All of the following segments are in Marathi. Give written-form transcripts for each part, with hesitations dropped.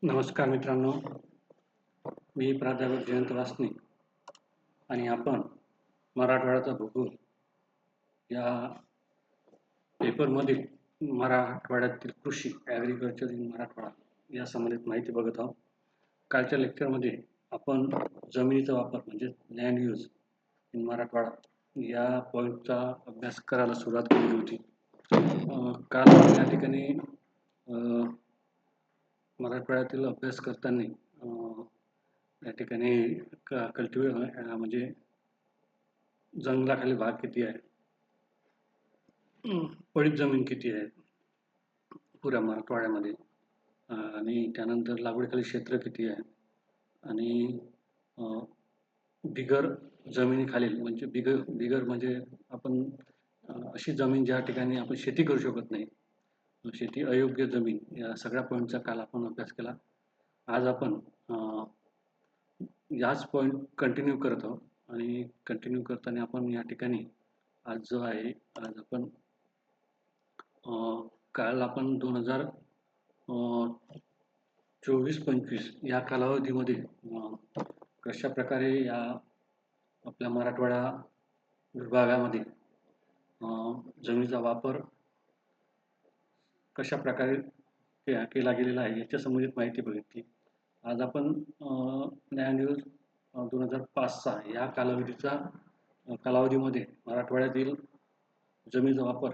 नमस्कार मित्रांनो, मी प्राध्यापक जयंत वासने आणि आपण मराठवाड्याचा भूगोल या पेपरमधील मराठवाड्यातील कृषी ॲग्रिकल्चर इन मराठवाडा या संबंधित माहिती बघत आहोत. कालच्या लेक्चरमध्ये आपण जमिनीचा वापर म्हणजे लँड यूज इन मराठवाडा या पॉईंटचा अभ्यास करायला सुरुवात केली होती. काल आपण या ठिकाणी मराठवाड्यातील अभ्यास करताना या ठिकाणी म्हणजे जंगलाखाली भाग किती आहे, पडीत जमीन किती आहे पुऱ्या मराठवाड्यामध्ये, आणि त्यानंतर लागवडीखाली क्षेत्र किती आहे, आणि बिगर जमिनीखालील म्हणजे बिगर म्हणजे आपण अशी जमीन ज्या ठिकाणी आपण शेती करू शकत नाही, शेती अयोग्य जमीन, या सगळ्या पॉईंटचा काल आपण अभ्यास केला. आज आपण याच पॉईंट कंटिन्यू करत आहोत आणि कंटिन्यू करताना आपण या ठिकाणी आज जो आहे, आज आपण काल आपण 2024-25 या कालावधीमध्ये कशा प्रकारे या आपल्या मराठवाडा विभागामध्ये जमिनीचा वापर कशा प्रकारे केला गेलेला आहे याच्या संबंधित माहिती बघितली. आज आपण लँड यूज 2005-6 या कालावधीमध्ये मराठवाड्यातील जमिनीचा वापर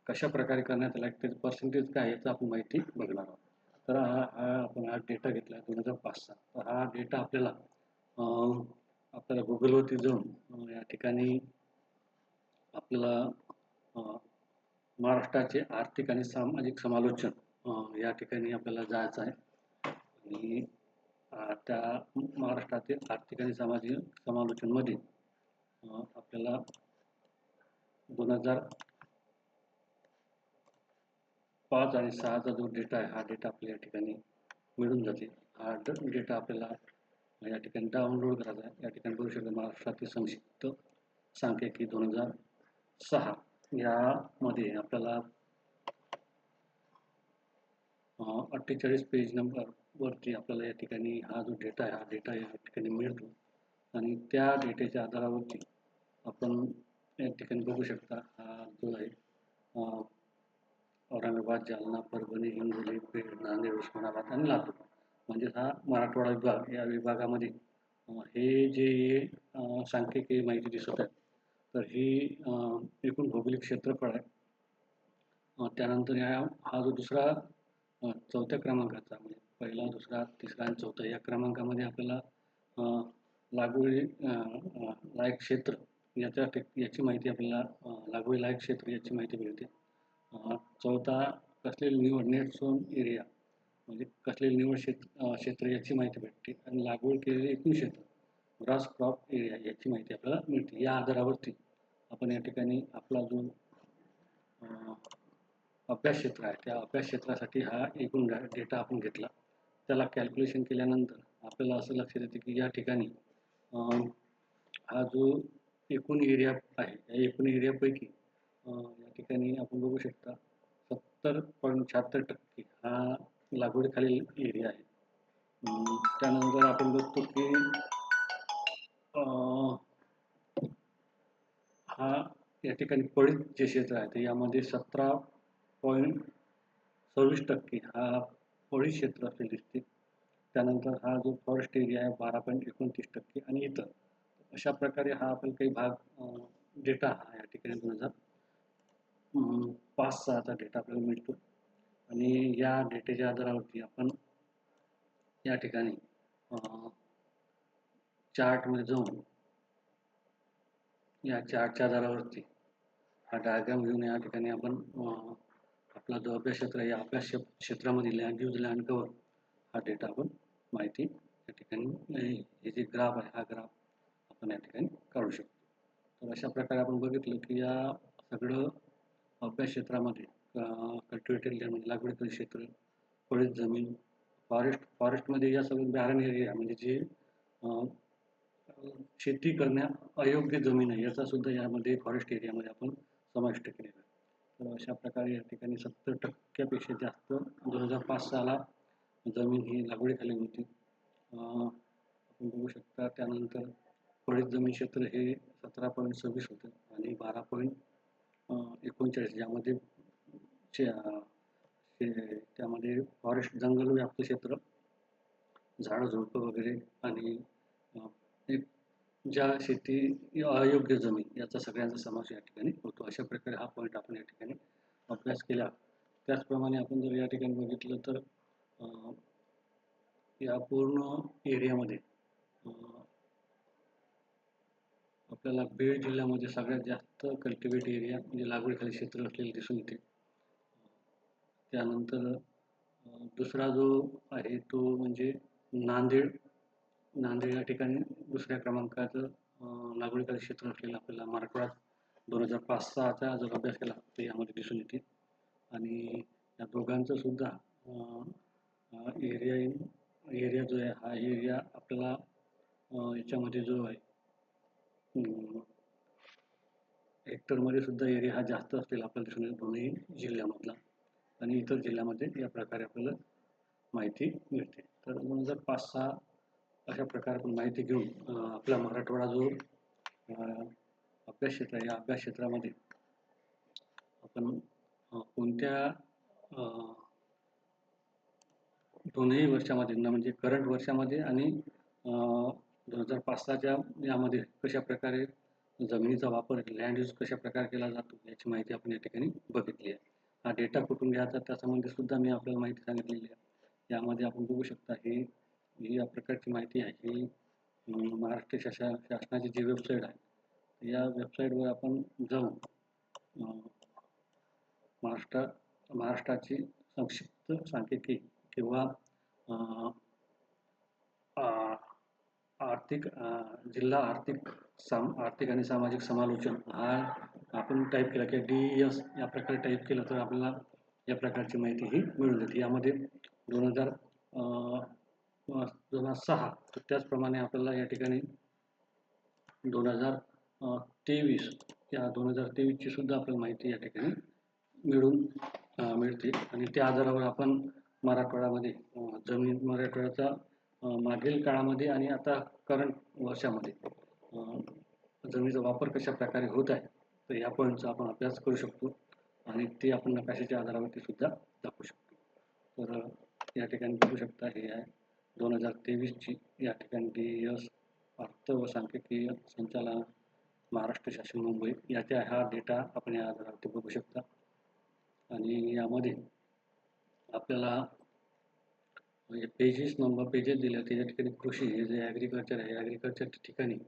कशा प्रकारे करण्यात आला, त्याचं पर्सेंटेज काय याचं आपण माहिती बघणार आहोत. तर आपण हा डेटा घेतला 2005-6. तर हा डेटा आपल्याला गुगलवरती जाऊन या ठिकाणी आपल्याला महाराष्ट्राचे आर्थिक आणि सामाजिक समालोचन या ठिकाणी आपल्याला जायचं आहे. आणि त्या महाराष्ट्रातील आर्थिक आणि सामाजिक समालोचनमध्ये आपल्याला 2005 आणि 6चा जो डेटा आहे, हा डेटा आपल्या या ठिकाणी मिळून जाते. हा डेटा आपल्याला या ठिकाणी डाउनलोड करायचा आहे. या ठिकाणी बघू शकता महाराष्ट्रातील संक्षिप्त सांख्यिकी 2006 यामध्ये आपल्याला 48 पेज नंबर वरती आपल्याला या ठिकाणी हा जो डेटा आहे, हा डेटा या ठिकाणी मिळतो. आणि त्या डेटाच्या आधारावरती आपण या ठिकाणी बघू शकता हा जो आहे औरंगाबाद, जालना, परभणी, हिंगोली, बीड, नांदेड, उस्मानाबाद आणि लातूर, म्हणजे हा मराठवाडा विभाग. या विभागामध्ये हे जे सांख्यिकी माहिती दिसत आहे, तर ही एकूण भौगोलिक क्षेत्रफळ आहे. त्यानंतर हा जो दुसरा चौथ्या क्रमांकाचा, म्हणजे पहिला, दुसरा, तिसरा आणि चौथा या क्रमांकामध्ये आपल्याला लागवडी लायक क्षेत्र याची माहिती आपल्याला लागवडी लायक क्षेत्र याची माहिती मिळते. चौथा कसलेली निवड नेट झोन एरिया, म्हणजे कसलेली निवड क्षेत्र याची माहिती भेटते. आणि लागवड केलेले एकूण क्षेत्र ग्रॉस क्रॉप एरिया याची माहिती आपल्याला मिळते. या आधारावरती आपण या ठिकाणी आपला जो अभ्यास क्षेत्र आहे, त्या अभ्यास क्षेत्रासाठी हा एकूण डेटा आपण घेतला. त्याला कॅल्क्युलेशन केल्यानंतर आपल्याला असं लक्षात येते की या ठिकाणी हा जो एकूण एरिया आहे, या एकूण एरियापैकी या ठिकाणी आपण बघू शकता 70.76% हा लागवडीखालील एरिया आहे. त्यानंतर आपण बघतो की हा या ठिकाणी पडीत जे क्षेत्र आहे, ते यामध्ये 17.26% हा पडीत क्षेत्र असे दिसते. त्यानंतर हा जो फॉरेस्ट एरिया आहे 12.29% आणि इतर. अशा प्रकारे हा आपल्याला काही भाग डेटा हा या ठिकाणी 2005-6चा डेटा आपल्याला मिळतो. आणि या डेटाच्या आधारावरती आपण या ठिकाणी चार्टमध्ये जाऊन या चार्टच्या आधारावरती हा डायग्राम घेऊन या ठिकाणी आपण आपला जो अभ्यास क्षेत्र आहे, या अभ्यास क्षेत्रामध्ये लँड यूज लँड कव्हर हा डेटा आपण माहिती या ठिकाणी हे जे ग्राफ आहे, हा ग्राफ आपण या ठिकाणी काढू शकतो. तर अशा प्रकारे आपण बघितलं की या सगळं अभ्यास क्षेत्रामध्ये कल्टिवेटेड लँड म्हणजे लागवडीचं क्षेत्र, पडीत जमीन, फॉरेस्टमध्ये या सगळं बॅरन एरिया म्हणजे जे शेती करण्या अयोग्य जमीन आहे, याचा सुद्धा यामध्ये फॉरेस्ट एरियामध्ये आपण समाविष्ट केलेला आहे. तर अशा प्रकारे या ठिकाणी 70%पेक्षा जास्त 2005-6ला जमीन ही लागवडीखाली होती. आपण बघू शकता. त्यानंतर फळीत जमीन क्षेत्र हे 17.26 होतं आणि 12.39 ज्यामध्ये त्यामध्ये फॉरेस्ट जंगल व्याप्त क्षेत्र, झाडं झुडपं वगैरे आणि एक ज्या शेती अयोग्य जमीन याचा सगळ्यांचा समावेश या ठिकाणी होतो. अशा प्रकारे हा पॉईंट आपण या ठिकाणी अभ्यास केला. त्याचप्रमाणे आपण जर या ठिकाणी बघितलं तर या पूर्ण एरियामध्ये आपल्याला बीड जिल्ह्यामध्ये सगळ्यात जास्त कल्टिवेट एरिया म्हणजे लागवडीखाली क्षेत्र असलेले दिसून येते. त्यानंतर दुसरा जो आहे तो म्हणजे नांदेड या ठिकाणी दुसऱ्या क्रमांकाचं लागवडीखाली क्षेत्र असलेलं आपल्याला मराठवाड्यात 2005-06चा जर अभ्यास केला तर यामध्ये दिसून येते. आणि या दोघांचं सुद्धा एरिया जो आहे हा एरिया आपल्याला याच्यामध्ये जो आहे हेक्टरमध्ये सुद्धा एरिया हा जास्त असलेला आपल्याला दिसून येतो दोन्ही जिल्ह्यामधला. आणि इतर जिल्ह्यामध्ये या प्रकारे आपल्याला माहिती मिळते. तर 2005-06 अशा प्रकारे आपण माहिती घेऊन आपला मराठवाडा जो अभ्यास क्षेत्र आहे या अभ्यास क्षेत्रामध्ये आपण कोणत्या दोन्ही वर्षामध्ये म्हणजे करंट वर्षामध्ये आणि 2005-06च्या यामध्ये कशा प्रकारे जमिनीचा वापर लँड यूज कशा प्रकारे केला जातो याची माहिती आपण या ठिकाणी बघितली आहे. हा डेटा कुठून घ्यायचा त्यासंबंधी सुद्धा मी आपल्याला माहिती सांगितलेली आहे. यामध्ये आपण बघू शकता ही या प्रकारची माहिती आहे ही महाराष्ट्र शासनाची जी वेबसाईट आहे या वेबसाईटवर आपण जाऊन महाराष्ट्राची संक्षिप्त सांख्यिकी किंवा जिल्हा आर्थिक आणि सामाजिक समालोचन हा आपण टाईप केला की DES या प्रकारे टाईप केलं तर आपल्याला या प्रकारची माहिती ही मिळून जाते. यामध्ये 2006 तर त्याचप्रमाणे आपल्याला या ठिकाणी 2023 या 2023ची सुद्धा आपल्याला माहिती या ठिकाणी मिळते आणि त्या आधारावर आपण मराठवाड्यामध्ये मराठवाड्याचा मागील काळामध्ये आणि आता करंट वर्षामध्ये जमिनीचा वापर कशा प्रकारे होत आहे तर या पॉईंटचा आपण अभ्यास करू शकतो आणि ते आपण नकाशाच्या आधारावरती सुद्धा दाखवू शकतो. तर या ठिकाणी बघू शकता हे आहे 2023ची या ठिकाणी DES अर्थ व सांख्यिकीय संचालन महाराष्ट्र शासन मुंबई याचा हा डेटा आपण या आधारावरती बघू शकता. आणि यामध्ये आपल्याला पेजेस दिले त्याच्या ठिकाणी कृषी हे जे ॲग्रिकल्चर आहे ॲग्रिकल्चरच्या ठिकाणी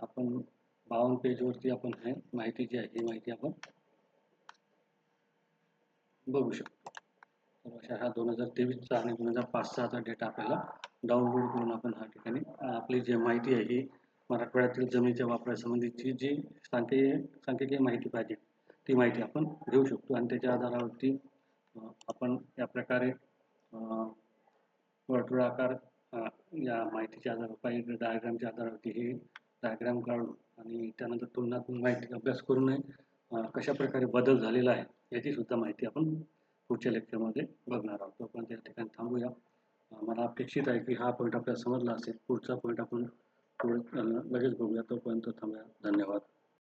आपण 52 पेजवरती आपण हे माहिती जी आहे ही माहिती आपण बघू शकतो. तर अशा हा 2023चा आणि 2005-06चा डेटा आपल्याला डाउनलोड करून आपण ह्या ठिकाणी आपली जी माहिती आहे ही मराठवाड्यातील जमिनीच्या वापरासंबंधीची जी सांख्यिकीय माहिती पाहिजे ती माहिती आपण घेऊ शकतो आणि त्याच्या आधारावरती आपण या प्रकारे वर्तुळाकार या माहितीच्या आधारावर डायग्रामच्या आधारावरती हे डायग्राम काढून आणि त्यानंतर तुलनात्मक माहिती अभ्यास करून कशा प्रकारे बदल झालेला आहे याची सुद्धा माहिती आपण पुढच्या लेक्चरमध्ये बघणार आहोत. आपण त्या ठिकाणी थांबूया. मला अपेक्षित आहे की हा पॉईंट आपल्याला समजला असेल. पुढचा पॉईंट आपण लगेच बघूया. तोपर्यंत थांबूया. धन्यवाद.